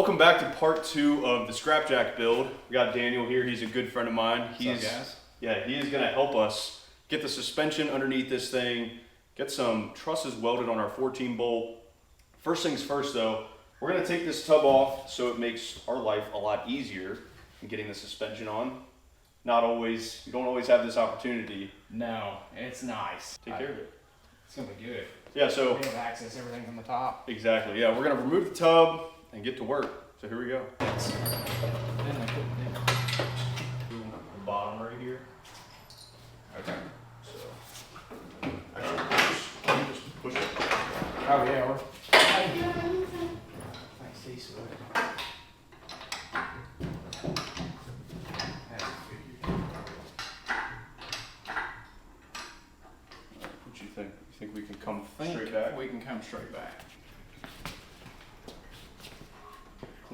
Welcome back to part 2 of the Scrapjack build. We got Daniel here. He's a good friend of mine. What's up, guys? Yeah, he is gonna help us get the suspension underneath this thing, get some trusses welded on our 14 bolt. First things first though, we're gonna take this tub off so it makes our life a lot easier in getting the suspension on. You don't always have this opportunity. No, it's nice. Take care of it. It's gonna be good. Yeah, so. We have access everything from the top. Exactly, yeah. We're gonna remove the tub and get to work. So here we go. Then they put it in. The bottom right here. Okay. So, actually, just push it. Oh yeah, we're. Thanks, Cecil. What you think? You think we can come straight back? We can come straight back.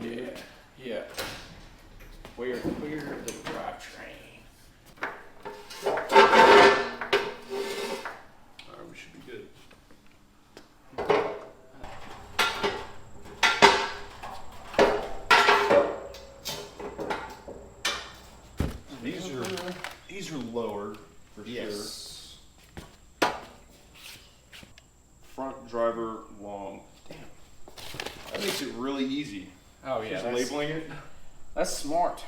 Yeah. Yeah. We're clear of the drivetrain. Alright, we should be good. These are lowered for Yes. sure. Front driver long. Damn. That makes it really easy. Oh yeah. Just labeling it. That's smart.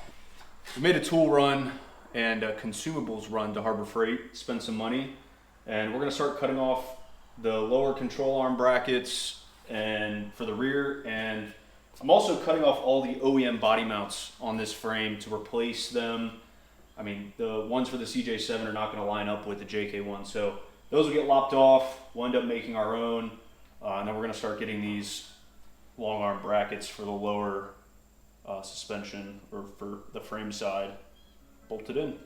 We made a tool run and a consumables run to Harbor Freight, spend some money, and we're gonna start cutting off the lower control arm brackets and for the rear, and I'm also cutting off all the OEM body mounts on this frame to replace them. I mean, the ones for the CJ-7 are not gonna line up with the JK1, so those will get lopped off. We'll end up making our own, and then we're gonna start getting these long arm brackets for the lower suspension or for the frame side bolted in.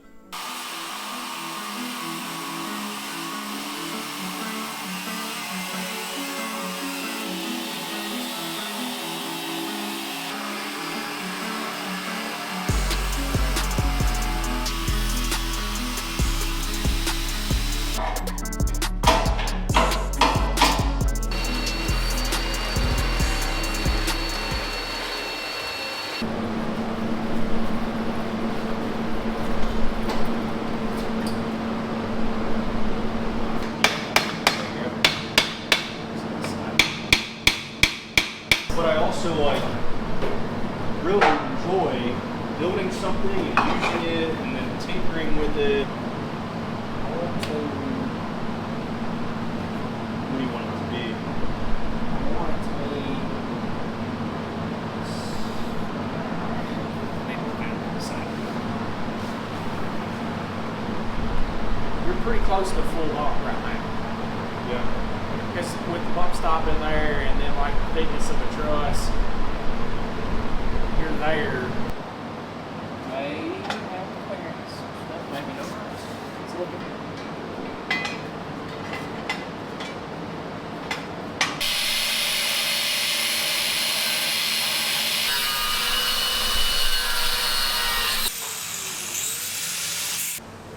But I also really enjoy building something and using it and then tinkering with it. What do you want it to be? I want it to be. Maybe we'll kind of decide. You're pretty close to full lock right now. Yeah. Because with the bump stop in there and then like the thickness of the truss, you're there. Maybe have clearance. Maybe no. It's looking.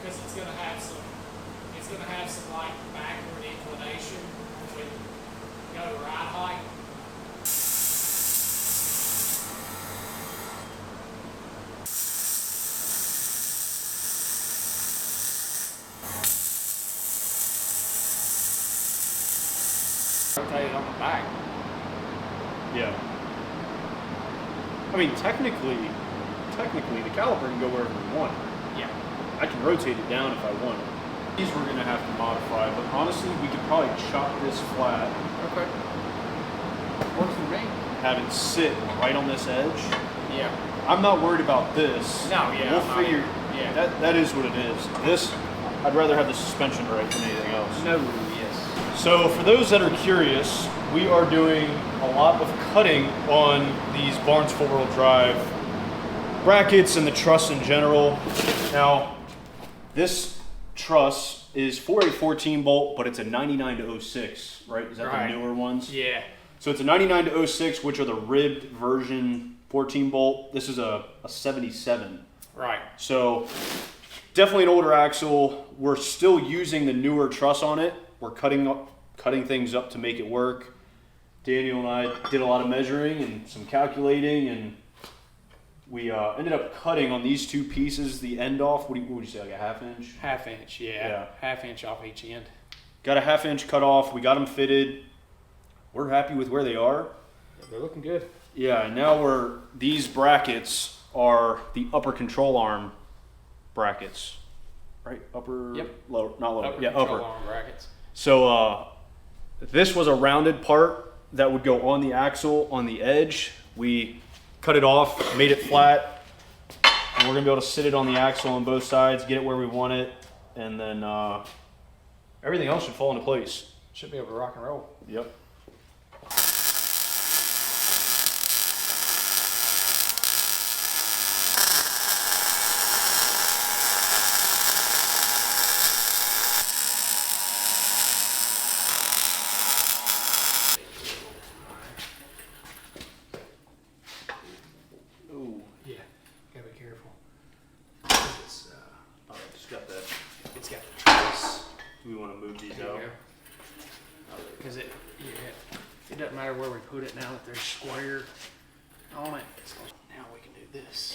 Because it's gonna have some like backward inclination when you go to ride height. Rotate it on the back. Yeah. I mean, technically, the caliper can go wherever we want. Yeah. I can rotate it down if I want it. These we're gonna have to modify, but honestly, we could probably chop this flat. Okay. Works for me. Have it sit right on this edge. Yeah. I'm not worried about this. No, yeah. We'll figure. Yeah. That is what it is. This, I'd rather have the suspension right than anything else. No, yes. So for those that are curious, we are doing a lot of cutting on these Barnes 4-wheel drive brackets and the truss in general. Now, this truss is for a 14 bolt, but it's a 99 to 06, right? Is that Right. the newer ones? Yeah. So it's a 99 to 06, which are the ribbed version 14 bolt. This is a 77. Right. So definitely an older axle. We're still using the newer truss on it. We're cutting things up to make it work. Daniel and I did a lot of measuring and some calculating, and we ended up cutting on these two pieces the end off. What would you say, like a 1/2 inch? 1/2 inch, yeah. 1/2 inch off each end. Got a 1/2 inch cut off. We got them fitted. We're happy with where they are. Yeah, they're looking good. Yeah, and now these brackets are the upper control arm brackets, right? Upper, yep. Lower, not lower. Upper yeah, control upper. arm brackets. So this was a rounded part that would go on the axle on the edge. We cut it off, made it flat, and we're gonna be able to sit it on the axle on both sides, get it where we want it, and then everything else should fall into place. Should be able to rock and roll. Yep. Yeah, gotta be careful. It's, Just got that. it's got the trace. Do we want to move these There out? you go. Because it doesn't matter where we put it now that they're square on it. Now we can do this.